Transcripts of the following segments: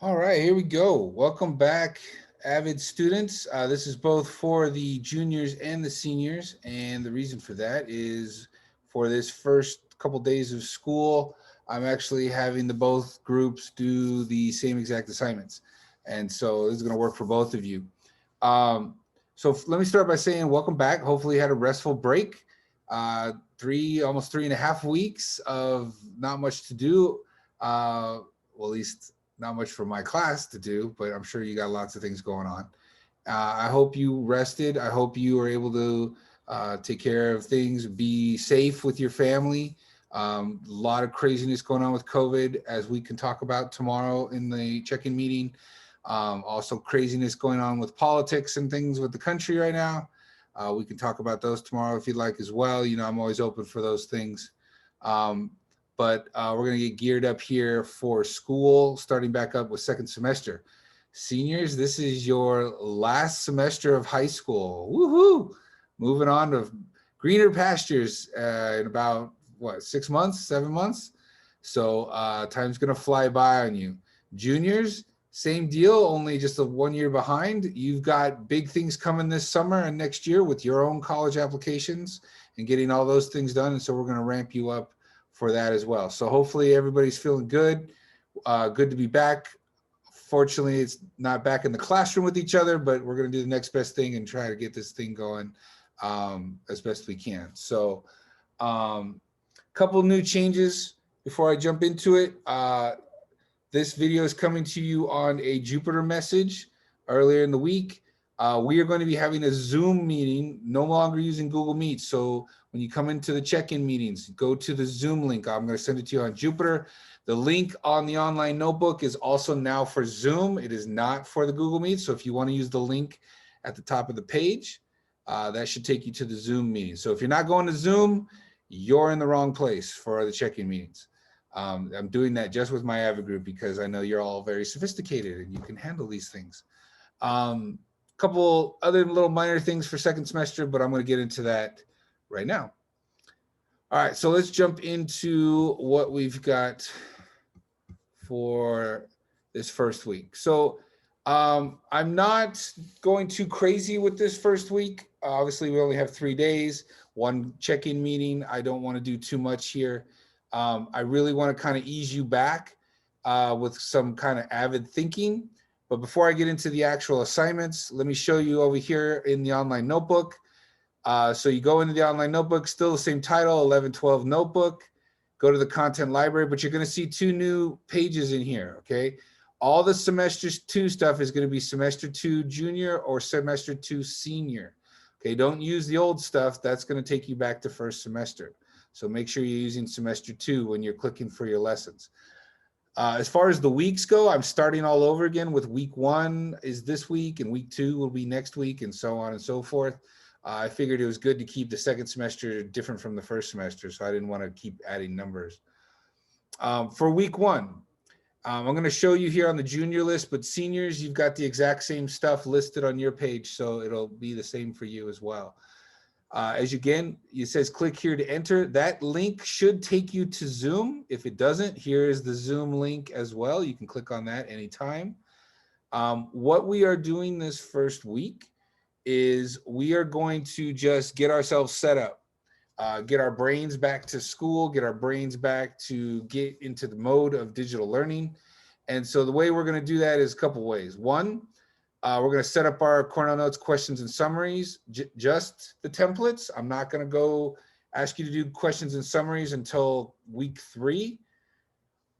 All right, here we go. Welcome back, AVID students. This is both for the juniors and the seniors. And the reason for that is for this first couple days of school, I'm actually having the both groups do the same exact assignments. And so this is going to work for both of you. So let me start by saying welcome back. Hopefully you had a restful break. Almost 3.5 weeks of not much to do. Well, at least not much for my class to do, but I'm sure you got lots of things going on. I hope you rested. I hope you were able to take care of things, be safe with your family. A lot of craziness going on with COVID, as we can talk about tomorrow in the check-in meeting. Also craziness going on with politics and things with the country right now. We can talk about those tomorrow if you'd like as well. You know, I'm always open for those things. But we're going to get geared up here for school, starting back up with second semester. Seniors, this is your last semester of high school. Woohoo! Moving on to greener pastures in about, what, 6 months, 7 months? So time's going to fly by on you. Juniors, same deal, only just a 1 year behind. You've got big things coming this summer and next year with your own college applications and getting all those things done. And so we're going to ramp you up for that as well. So hopefully everybody's feeling good. Good to be back. Fortunately, it's not back in the classroom with each other, but we're going to do the next best thing and try to get this thing going as best we can. So couple new changes before I jump into it. This video is coming to you on a Jupyter message earlier in the week. We are going to be having a Zoom meeting, no longer using Google Meet. So when you come into the check-in meetings, go to the Zoom link. I'm going to send it to you on Jupyter. The link on the online notebook is also now for Zoom. It is not for the Google Meet. So if you want to use the link at the top of the page, that should take you to the Zoom meeting. So if you're not going to Zoom, you're in the wrong place for the check-in meetings. I'm doing that just with my AVID group because I know you're all very sophisticated and you can handle these things. Couple other little minor things for second semester, but I'm going to get into that right now. All right, so let's jump into what we've got for this first week. So I'm not going too crazy with this first week. Obviously, we only have 3 days, one check-in meeting. I don't want to do too much here. I really want to kind of ease you back with some kind of AVID thinking. But before I get into the actual assignments, let me show you over here in the online notebook. So you go into the online notebook, still the same title, 1112 notebook. Go to the content library, but you're going to see 2 new pages in here, okay? All the semester 2 stuff is going to be semester 2 junior or semester 2 senior. Okay, don't use the old stuff. That's going to take you back to first semester. So make sure you're using semester 2 when you're clicking for your lessons. As far as the weeks go, I'm starting all over again with week 1 is this week and week 2 will be next week and so on and so forth. I figured it was good to keep the second semester different from the first semester, so I didn't want to keep adding numbers. For week 1, I'm going to show you here on the junior list, but seniors, you've got the exact same stuff listed on your page, so it'll be the same for you as well. As again, it says click here to enter. That link should take you to Zoom. If it doesn't, here is the Zoom link as well. You can click on that anytime. What we are doing this first week is we are going to just get ourselves set up, get our brains back to school, get our brains back to get into the mode of digital learning. And so the way we're going to do that is a couple ways. One, we're going to set up our Cornell Notes questions and summaries, just the templates. I'm not going to go ask you to do questions and summaries until week 3,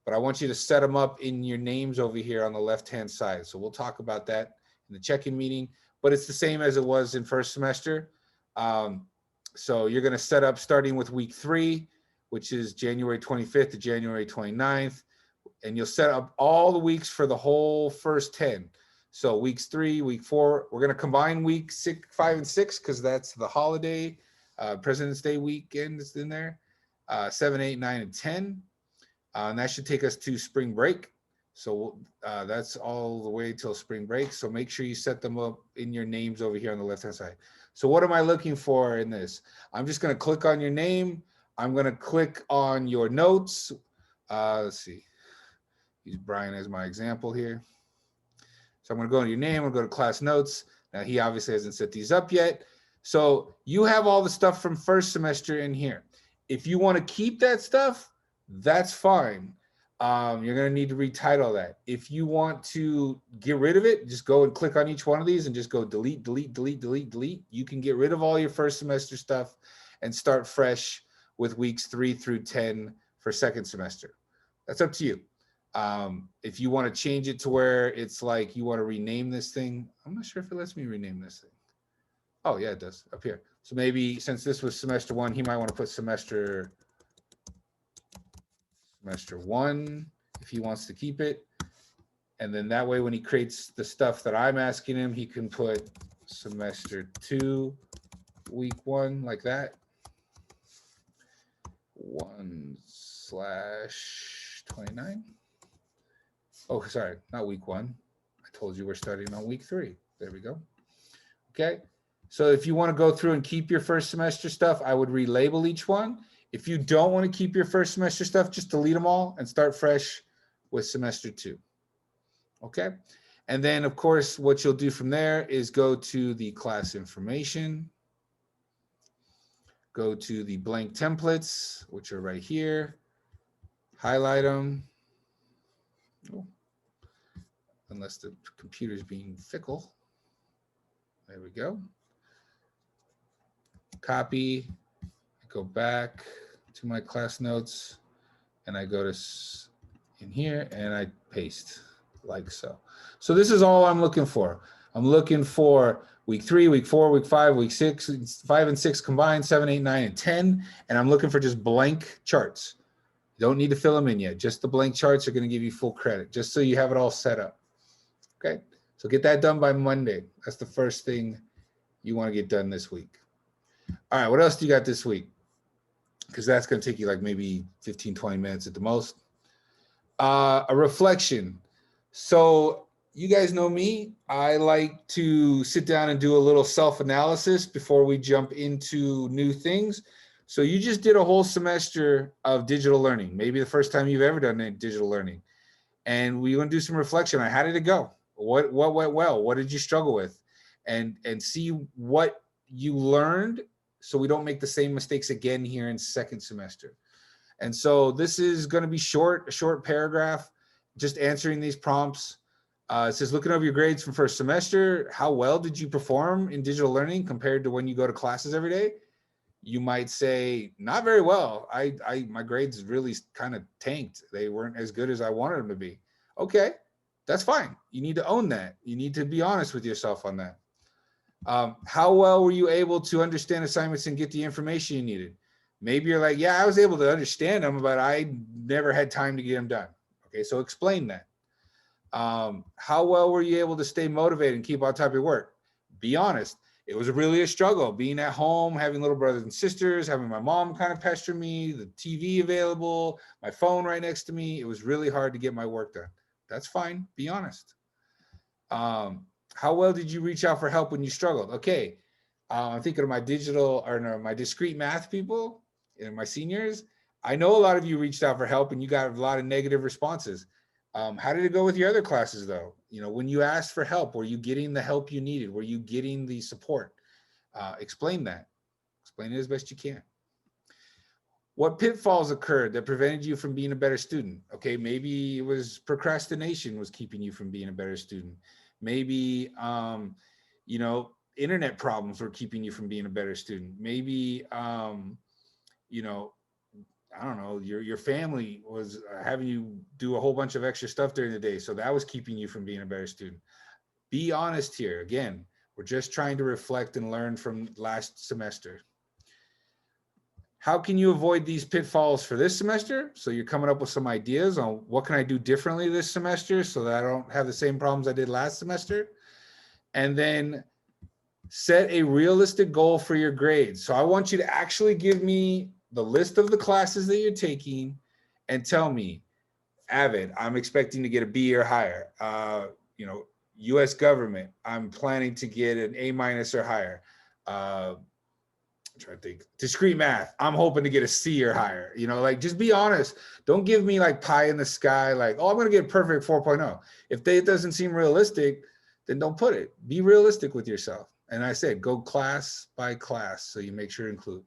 but I want you to set them up in your names over here on the left-hand side. So we'll talk about that in the check-in meeting, but it's the same as it was in first semester. So you're going to set up starting with week 3, which is January 25th to January 29th, and you'll set up all the weeks for the whole first 10. So weeks 3, week 4, we're going to combine week 6, 5, and 6 because that's the holiday, President's Day weekend is in there, 7, 8, 9, and 10. And that should take us to spring break. So that's all the way till spring break. So make sure you set them up in your names over here on the left-hand side. So what am I looking for in this? I'm just going to click on your name. I'm going to click on your notes. Let's see. Use Brian as my example here. So I'm going to go into your name. I'm going to go to class notes. Now he obviously hasn't set these up yet. So you have all the stuff from first semester in here. If you want to keep that stuff, that's fine. You're going to need to retitle that. If you want to get rid of it, just go and click on each one of these and just go delete, delete, delete, delete, delete. You can get rid of all your first semester stuff and start fresh with weeks 3 through 10 for second semester. That's up to you. If you want to change it to where it's like you want to rename this thing, I'm not sure if it lets me rename this thing. Oh yeah, it does up here. So maybe since this was semester 1, he might want to put semester 1 if he wants to keep it. And then that way, when he creates the stuff that I'm asking him, he can put semester 2, week 1 like that. 1/29. Oh, sorry, not week 1. I told you we're starting on week 3. There we go. Okay. So if you want to go through and keep your first semester stuff, I would relabel each one. If you don't want to keep your first semester stuff, just delete them all and start fresh with semester 2. Okay. And then of course, what you'll do from there is go to the class information, go to the blank templates, which are right here, highlight them. Oh, unless the computer's being fickle. There we go. Copy, go back to my class notes, and I go to in here and I paste like so. So this is all I'm looking for. I'm looking for week 3, week 4, week 5, week 6, 5 and 6 combined, 7, 8, 9, and 10. And I'm looking for just blank charts. You don't need to fill them in yet. Just the blank charts are going to give you full credit, just so you have it all set up. Okay, so get that done by Monday. That's the first thing you want to get done this week. All right, what else do you got this week? Because that's going to take you like maybe 15, 20 minutes at the most. A reflection. So you guys know me. I like to sit down and do a little self-analysis before we jump into new things. So you just did a whole semester of digital learning, maybe the first time you've ever done digital learning. And we're going to do some reflection on how did it go? What went well? What did you struggle with? And see what you learned, so we don't make the same mistakes again here in second semester. And so this is going to be short, a short paragraph, just answering these prompts. It says, looking over your grades from first semester, how well did you perform in digital learning compared to when you go to classes every day? You might say, not very well. My grades really kind of tanked. They weren't as good as I wanted them to be. Okay, that's fine. You need to own that. You need to be honest with yourself on that. How well were you able to understand assignments and get the information you needed? Maybe you're like, yeah, I was able to understand them, but I never had time to get them done. Okay, so explain that. How well were you able to stay motivated and keep on top of your work? Be honest. It was really a struggle being at home, having little brothers and sisters, having my mom kind of pester me, the TV available, my phone right next to me. It was really hard to get my work done. That's fine. Be honest. How well did you reach out for help when you struggled? Okay, I'm thinking of my my discrete math people and my seniors. I know a lot of you reached out for help and you got a lot of negative responses. How did it go with your other classes though? You know, when you asked for help, were you getting the help you needed? Were you getting the support? Explain that. Explain it as best you can. What pitfalls occurred that prevented you from being a better student? Okay, maybe it was procrastination was keeping you from being a better student. Maybe, you know, internet problems were keeping you from being a better student. Maybe, you know, I don't know, your family was having you do a whole bunch of extra stuff during the day. So that was keeping you from being a better student. Be honest here. Again, we're just trying to reflect and learn from last semester. How can you avoid these pitfalls for this semester? So you're coming up with some ideas on what can I do differently this semester so that I don't have the same problems I did last semester. And then set a realistic goal for your grades. So I want you to actually give me the list of the classes that you're taking and tell me, AVID, I'm expecting to get a B or higher. You know, US government, I'm planning to get an A- or higher. trying to think. Discrete math. I'm hoping to get a C or higher. You know, like just be honest. Don't give me like pie in the sky, like, oh, I'm going to get perfect 4.0. If it doesn't seem realistic, then don't put it. Be realistic with yourself. And I said, go class by class. So you make sure to include.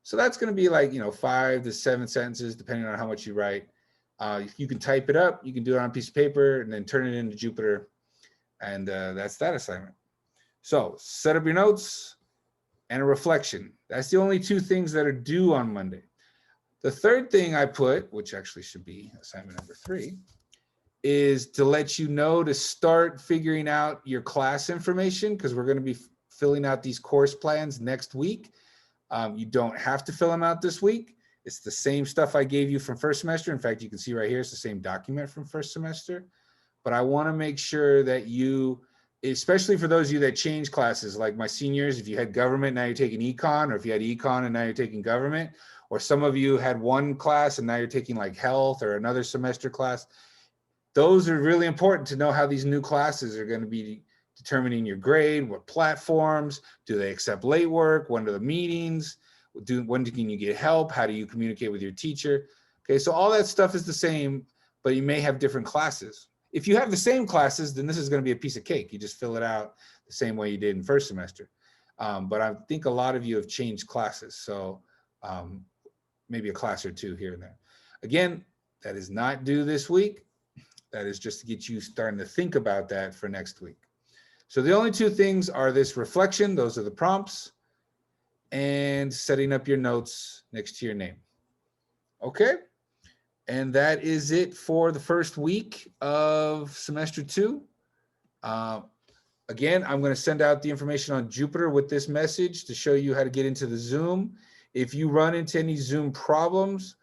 So that's going to be like, 5 to 7 sentences, depending on how much you write. You can type it up. You can do it on a piece of paper and then turn it into Jupyter. And that's that assignment. So set up your notes and a reflection. That's the only 2 things that are due on Monday. The third thing I put, which actually should be assignment number 3, is to let you know to start figuring out your class information, because we're going to be filling out these course plans next week. You don't have to fill them out this week. It's the same stuff I gave you from first semester. In fact, you can see right here, it's the same document from first semester. But I want to make sure that you, especially for those of you that change classes, like my seniors, if you had government, now you're taking econ, or if you had econ and now you're taking government, or some of you had one class and now you're taking like health or another semester class. Those are really important to know how these new classes are going to be determining your grade, what platforms, do they accept late work, when are the meetings, when can you get help, how do you communicate with your teacher? Okay, so all that stuff is the same, but you may have different classes. If you have the same classes, then this is going to be a piece of cake. You just fill it out the same way you did in first semester. But I think a lot of you have changed classes, so maybe a class or 2 here and there. Again, that is not due this week. That is just to get you starting to think about that for next week. So the only 2 things are this reflection, those are the prompts, and setting up your notes next to your name. Okay, and that is it for the first week of semester 2. Again, I'm going to send out the information on Jupyter with this message to show you how to get into the Zoom. If you run into any Zoom problems,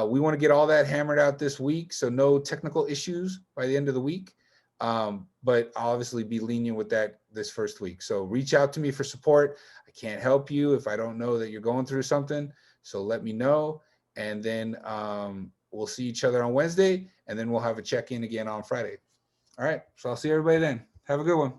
we want to get all that hammered out this week, so no technical issues by the end of the week. But I'll obviously be lenient with that this first week. So reach out to me for support. I can't help you if I don't know that you're going through something. So let me know. And then we'll see each other on Wednesday, and then we'll have a check-in again on Friday. All right. So I'll see everybody then. Have a good one.